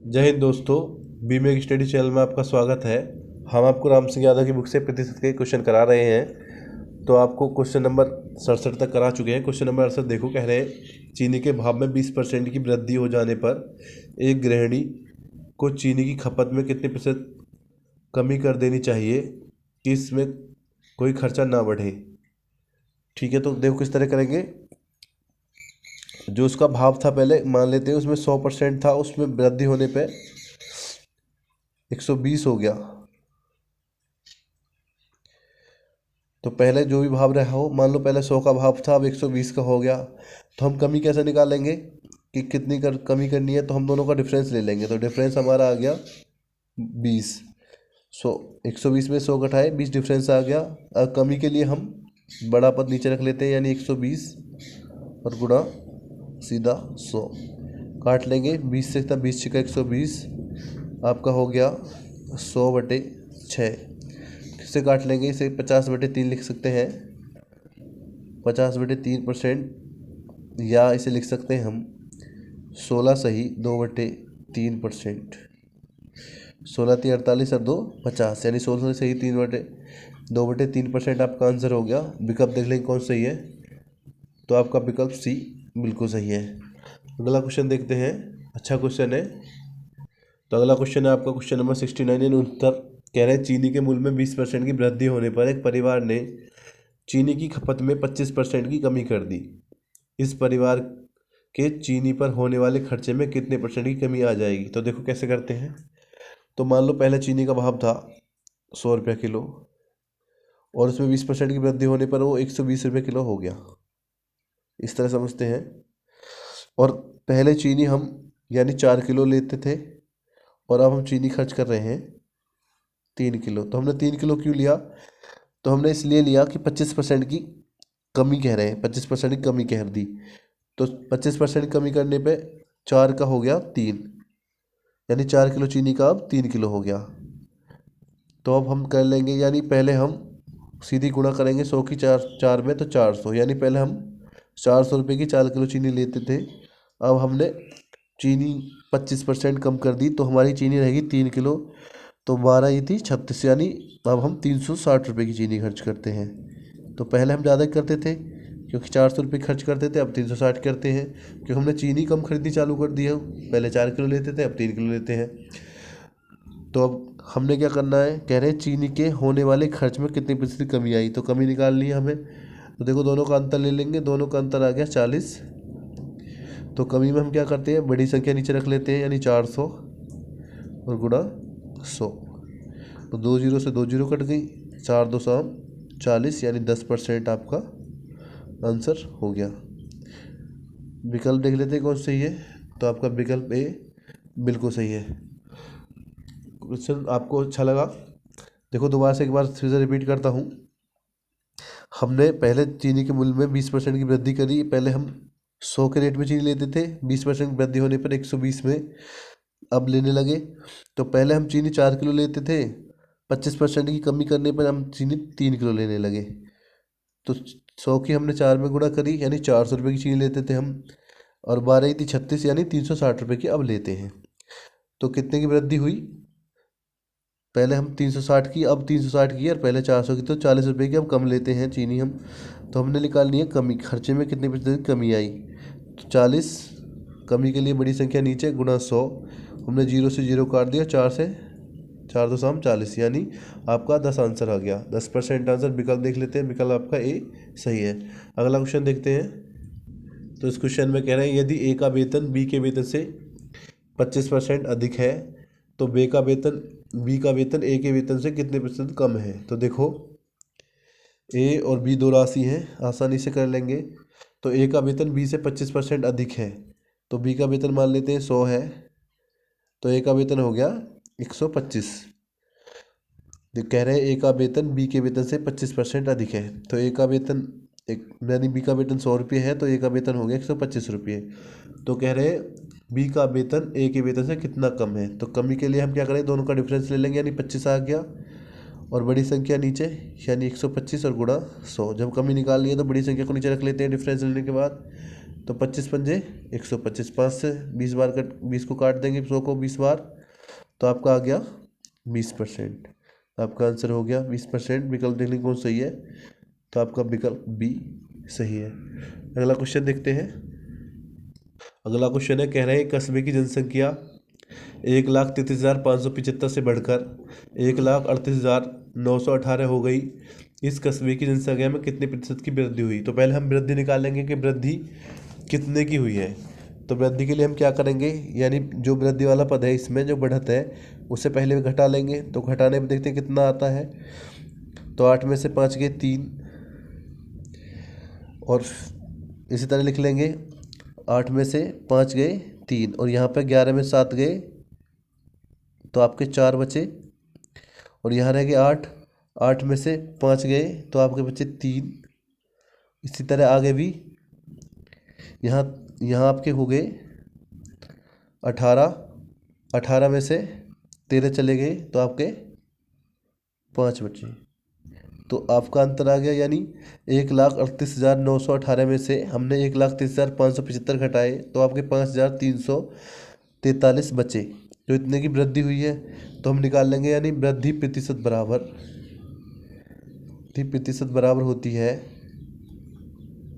जय हिंद दोस्तों। बीमे की स्टडी चैनल में आपका स्वागत है। हम आपको राम सिंह यादव की बुक से प्रतिशत के क्वेश्चन करा रहे हैं। तो आपको क्वेश्चन नंबर 67 तक करा चुके हैं। क्वेश्चन नंबर 68 देखो, कह रहे हैं चीनी के भाव में 20% की वृद्धि हो जाने पर एक गृहिणी को चीनी की खपत में कितने प्रतिशत कमी कर देनी चाहिए कि इसमें कोई खर्चा ना बढ़े। ठीक है, तो देखो किस तरह करेंगे। जो उसका भाव था पहले मान लेते हैं उसमें 100% था, उसमें वृद्धि होने पे 120 हो गया। तो पहले जो भी भाव रहा हो, मान लो पहले 100 का भाव था, अब 120 का हो गया। तो हम कमी कैसे निकालेंगे कि कितनी कमी करनी है। तो हम दोनों का डिफरेंस ले लेंगे। तो डिफरेंस हमारा आ गया 20। 120 में 100 घटाए 20 डिफरेंस आ गया। अब कमी के लिए हम बड़ा पद नीचे रख लेते हैं, यानी 120 और गुणा सीधा 100 काट लेंगे। 20 से था 20 छिका 120 आपका हो गया 100/6। किससे काट लेंगे इसे, 50/3 लिख सकते हैं। 50/3%, या इसे लिख सकते हैं हम 16 सही 2/3%। 16×3 = 48 और 2 50, यानी 16 सही 2/3% आपका आंसर हो गया। विकल्प देख लेंगे कौन सही है। तो आपका विकल्प सी बिल्कुल सही है। अगला क्वेश्चन देखते हैं। अच्छा क्वेश्चन है। तो अगला क्वेश्चन है आपका क्वेश्चन नंबर 69 यानी उत्तर। कह रहे हैं चीनी के मूल्य में 20% की वृद्धि होने पर एक परिवार ने चीनी की खपत में 25% की कमी कर दी। इस परिवार के चीनी पर होने वाले खर्चे में कितने % की कमी आ जाएगी। तो देखो कैसे करते हैं। तो मान लो पहले चीनी का भाव था 100 रुपये किलो, और उसमें 20% की वृद्धि होने पर वो 120 रुपये किलो हो गया। इस तरह समझते हैं। और पहले चीनी हम यानी 4 किलो लेते थे, और अब हम चीनी खर्च कर रहे हैं 3 किलो। तो हमने 3 किलो क्यों लिया। तो हमने इसलिए लिया कि 25% की कमी कह रहे हैं, 25% की कमी कह दी। तो 25% कमी करने पे 4 का हो गया 3, यानी 4 किलो चीनी का अब 3 किलो हो गया। तो अब हम कर लेंगे, यानी पहले हम सीधी गुणा करेंगे 100 की 4 में, तो 400। यानी पहले हम 400 रुपये की 4 किलो चीनी लेते थे, अब हमने चीनी 25% कम कर दी, तो हमारी चीनी रहेगी 3 किलो। तो 12 ही थी 36, यानी अब हम 360 रुपये की चीनी खर्च करते हैं। तो पहले हम ज़्यादा करते थे क्योंकि 400 रुपये खर्च करते थे, अब 360 करते हैं क्योंकि हमने चीनी कम खरीदनी चालू कर दी है। पहले 4 किलो लेते थे, अब 3 किलो लेते हैं। तो अब हमने क्या करना है, कह रहे हैं चीनी के होने वाले खर्च में कितनी प्रतिशत कमी आई। तो कमी निकालनी है हमें। तो देखो दोनों का अंतर ले लेंगे, दोनों का अंतर आ गया 40। तो कमी में हम क्या करते हैं, बड़ी संख्या नीचे रख लेते हैं, यानी 400 और गुणा 100। तो 2 जीरो से 2 जीरो कट गई, 4 2 40, यानी 10% आपका आंसर हो गया। विकल्प देख लेते हैं कौन सही है। तो आपका विकल्प ए बिल्कुल सही है। क्वेश्चन आपको अच्छा लगा। देखो दोबारा से एक बार फिर से रिपीट करता हूँ। हमने पहले चीनी के मूल्य में 20% की वृद्धि करी। पहले हम 100 के रेट में चीनी लेते थे, 20% वृद्धि होने पर 120 में अब लेने लगे। तो पहले हम चीनी 4 किलो लेते थे, 25% की कमी करने पर हम चीनी 3 किलो लेने लगे। तो 100 की हमने 4 में गुणा करी, यानी 400 रुपये की चीनी लेते थे हम, और 12 थी 36, यानी 360 रुपये की अब लेते हैं। तो कितने की वृद्धि हुई, पहले हम 360 की, अब 360 की, और पहले 400 की, तो 40 रुपये की अब कम लेते हैं चीनी हम। तो हमने निकालनी है कमी, खर्चे में कितने प्रतिशत कमी आई। तो 40 कमी के लिए बड़ी संख्या नीचे गुणा 100। हमने 0 से 0 काट दिया, 4 से 4 2 40, यानी आपका 10 आंसर आ गया। 10% आंसर। विकल्प देख लेते हैं, विकल्प आपका ए सही है। अगला क्वेश्चन देखते हैं। तो इस क्वेश्चन में कह रहे हैं यदि ए का वेतन बी के वेतन से 25% अधिक है तो बी का वेतन ए के वेतन से कितने प्रतिशत कम है। तो देखो ए और बी दो राशि हैं, आसानी से कर लेंगे। तो ए का वेतन बी से 25% अधिक है, तो बी का वेतन मान लेते हैं 100 है, तो ए का वेतन हो गया 125। कह रहे हैं ए का वेतन बी के वेतन से 25% अधिक है। तो ए का वेतन यानी बी का वेतन 100 रुपये है, तो ए का वेतन हो गया 125 रुपये। तो कह रहे हैं बी का वेतन ए के वेतन से कितना कम है। तो कमी के लिए हम क्या करें, दोनों का डिफरेंस ले लेंगे, यानी 25 आ गया, और बड़ी संख्या नीचे, यानी 125 और गुणा 100। जब कमी निकाल ली है तो बड़ी संख्या को नीचे रख लेते हैं डिफरेंस लेने के बाद। तो 25 पंजे 125, 5 से 20 बार 20 को काट देंगे 100 को 20 बार, तो आपका आ गया 20%। आपका आंसर हो गया 20%। विकल्प देख लेंगे कौन सही है, तो आपका विकल्प बी सही है। अगला क्वेश्चन देखते हैं। अगला क्वेश्चन है, कह रहे हैं कस्बे की जनसंख्या 1,33,575 से बढ़कर 1,38,918 हो गई। इस कस्बे की जनसंख्या में कितने प्रतिशत की वृद्धि हुई? तो पहले हम वृद्धि निकालेंगे कि वृद्धि कितने की हुई है। तो वृद्धि के लिए हम क्या करेंगे, यानी जो वृद्धि वाला पद है इसमें जो बढ़त है उससे पहले घटा लेंगे। तो घटाने में देखते हैं कितना आता है। तो 8 में से 5 गए 3, और इसी तरह लिख लेंगे 8 में से 5 गए 3, और यहाँ पे 11 में 7 गए तो आपके 4 बचे, और यहाँ रह गए 8, 8 में से 5 गए तो आपके बचे 3। इसी तरह आगे भी यहाँ आपके हो गए 18, 18 में से 13 चले गए तो आपके 5 बचे। तो आपका अंतर आ गया, यानी 1,38,918 में से हमने 1,33,575 घटाए तो आपके 5,343 बचे। तो इतने की वृद्धि हुई है तो हम निकाल लेंगे, यानी वृद्धि प्रतिशत बराबर होती है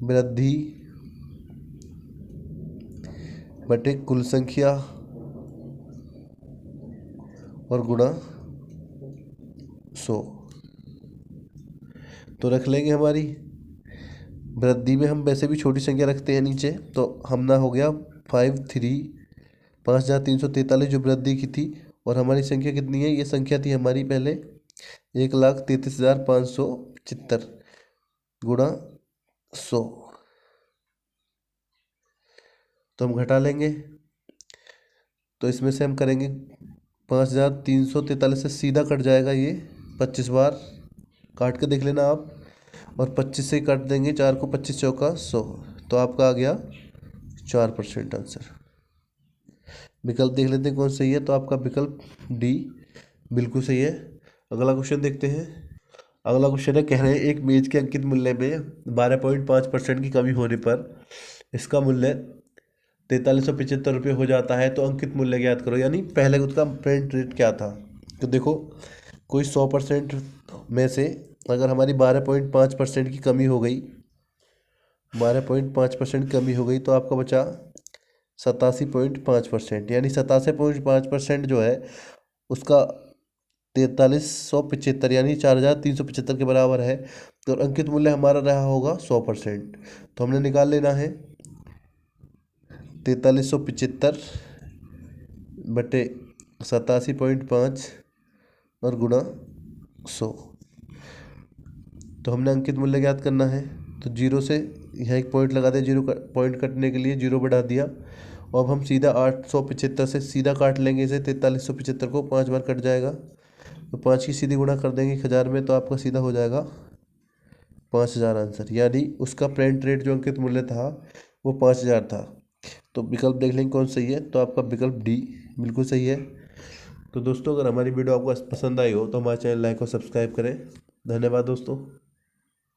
वृद्धि बटे कुल संख्या और गुणा 100। तो रख लेंगे हमारी वृद्धि में हम वैसे भी छोटी संख्या रखते हैं नीचे, तो हमना हो गया 5,343 जो वृद्धि की थी, और हमारी संख्या कितनी है, ये संख्या थी हमारी पहले 1,33,575 गुणा 100। तो हम घटा लेंगे, तो इसमें से हम करेंगे 5,343 से सीधा कट जाएगा ये 25 बार, काट के देख लेना आप, और 25 से काट देंगे 4 को, 25 चौका 100, तो आपका आ गया 4% आंसर। विकल्प देख लेते हैं कौन सही है, तो आपका विकल्प डी बिल्कुल सही है। अगला क्वेश्चन देखते हैं। अगला क्वेश्चन है, कह रहे हैं एक मेज के अंकित मूल्य में 12.5% की कमी होने पर इसका मूल्य 4,375 रुपये हो जाता है, तो अंकित मूल्य ज्ञात करो। यानी पहले उसका प्रिंट रेट क्या था। तो देखो, कोई 100% में से अगर हमारी 12.5% की कमी हो गई, 12.5% कमी हो गई, तो आपका बचा 87.5%, यानी 87.5% जो है उसका 4,375 यानी 4,375 के बराबर है। तो अंकित मूल्य हमारा रहा होगा 100%। तो हमने निकाल लेना है 4,375 बटे 87.5 और गुणा 100। तो हमने अंकित मूल्य ज्ञात करना है, तो जीरो से यहाँ एक पॉइंट लगा दिया, जीरो पॉइंट कटने के लिए जीरो बढ़ा दिया। अब हम सीधा 875 से सीधा काट लेंगे इसे, 4,375 को 5 बार कट जाएगा, तो 5 की सीधी गुणा कर देंगे 1000 में, तो आपका सीधा हो जाएगा 5,000 आंसर। यानी उसका प्रिंट रेट जो अंकित मूल्य था वो 5,000 था। तो विकल्प देख लेंगे कौन सही है, तो आपका विकल्प डी बिल्कुल सही है। तो दोस्तों, अगर हमारी वीडियो आपको पसंद आई हो तो हमारे चैनल लाइक और सब्सक्राइब करें। धन्यवाद दोस्तों।